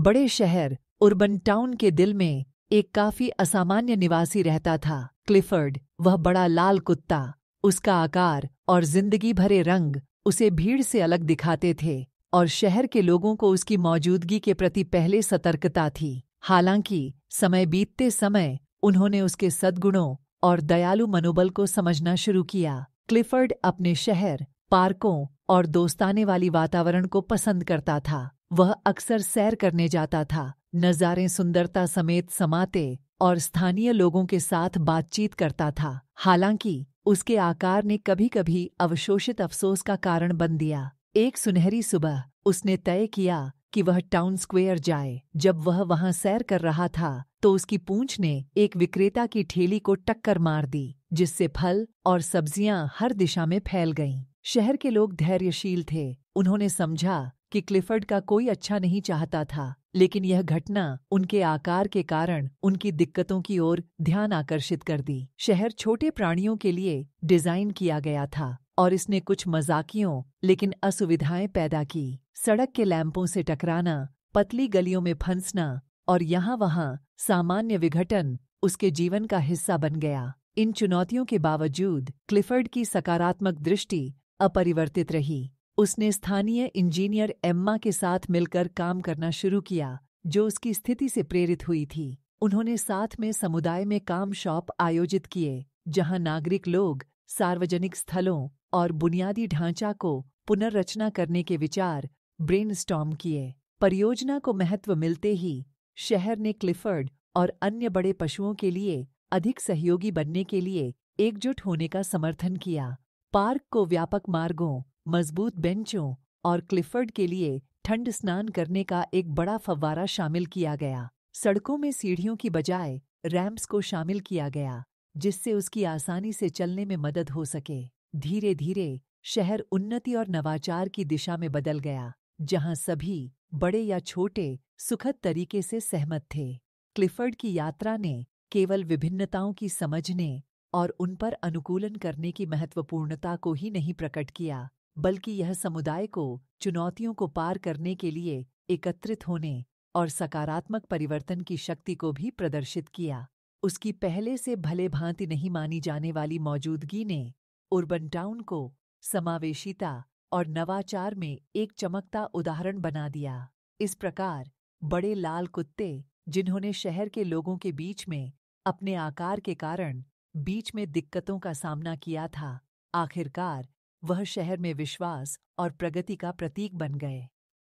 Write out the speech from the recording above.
बड़े शहर urban town के दिल में एक काफी असामान्य निवासी रहता था, क्लिफर्ड। वह बड़ा लाल कुत्ता, उसका आकार और जिंदगी भरे रंग उसे भीड़ से अलग दिखाते थे और शहर के लोगों को उसकी मौजूदगी के प्रति पहले सतर्कता थी। हालांकि समय बीतते समय उन्होंने उसके सद्गुणों और दयालु मनोबल को समझना शुरू किया। क्लिफर्ड अपने शहर, पार्कों और दोस्ताने वाली वातावरण को पसंद करता था। वह अक्सर सैर करने जाता था, नज़ारे सुंदरता समेत समाते और स्थानीय लोगों के साथ बातचीत करता था। हालांकि उसके आकार ने कभी-कभी अवशोषित अफसोस का कारण बन दिया। एक सुनहरी सुबह उसने तय किया कि वह टाउन स्क्वेयर जाए। जब वह वहां सैर कर रहा था तो उसकी पूंछ ने एक विक्रेता की ठेली को टक्कर मार दी, जिससे फल और सब्जियां हर दिशा में फैल गईं। शहर के लोग धैर्यशील थे। उन्होंने समझा कि क्लिफर्ड का कोई अच्छा नहीं चाहता था, लेकिन यह घटना उनके आकार के कारण उनकी दिक्कतों की ओर ध्यान आकर्षित कर दी। शहर छोटे प्राणियों के लिए डिजाइन किया गया था और इसने कुछ मजाकियों लेकिन असुविधाएं पैदा की। सड़क के लैंपों से टकराना, पतली गलियों में फंसना और यहाँ-वहाँ सामान्य विघटन उसके जीवन का हिस्सा बन गया। इन चुनौतियों के बावजूद क्लिफर्ड की सकारात्मक दृष्टि अपरिवर्तित रही। उसने स्थानीय इंजीनियर एम्मा के साथ मिलकर काम करना शुरू किया, जो उसकी स्थिति से प्रेरित हुई थी। उन्होंने साथ में समुदाय में काम शॉप आयोजित किए, जहां नागरिक लोग सार्वजनिक स्थलों और बुनियादी ढांचा को पुनर्रचना करने के विचार ब्रेनस्टॉर्म किए। परियोजना को महत्व मिलते ही शहर ने क्लिफर्ड और अन्य बड़े पशुओं के लिए अधिक सहयोगी बनने के लिए एकजुट होने का समर्थन किया। पार्क को व्यापक मार्गों, मजबूत बेंचों और क्लिफर्ड के लिए ठंड स्नान करने का एक बड़ा फव्वारा शामिल किया गया। सड़कों में सीढ़ियों की बजाय रैंप्स को शामिल किया गया, जिससे उसकी आसानी से चलने में मदद हो सके। धीरे धीरे शहर उन्नति और नवाचार की दिशा में बदल गया, जहां सभी, बड़े या छोटे, सुखद तरीके से सहमत थे। क्लिफर्ड की यात्रा ने केवल विभिन्नताओं की समझने और उन पर अनुकूलन करने की महत्वपूर्णता को ही नहीं प्रकट किया, बल्कि यह समुदाय को चुनौतियों को पार करने के लिए एकत्रित होने और सकारात्मक परिवर्तन की शक्ति को भी प्रदर्शित किया। उसकी पहले से भले भांति नहीं मानी जाने वाली मौजूदगी ने अर्बन टाउन को समावेशिता और नवाचार में एक चमकता उदाहरण बना दिया। इस प्रकार बड़े लाल कुत्ते, जिन्होंने शहर के लोगों के बीच में अपने आकार के कारण बीच में दिक्कतों का सामना किया था, आखिरकार वह शहर में विश्वास और प्रगति का प्रतीक बन गए।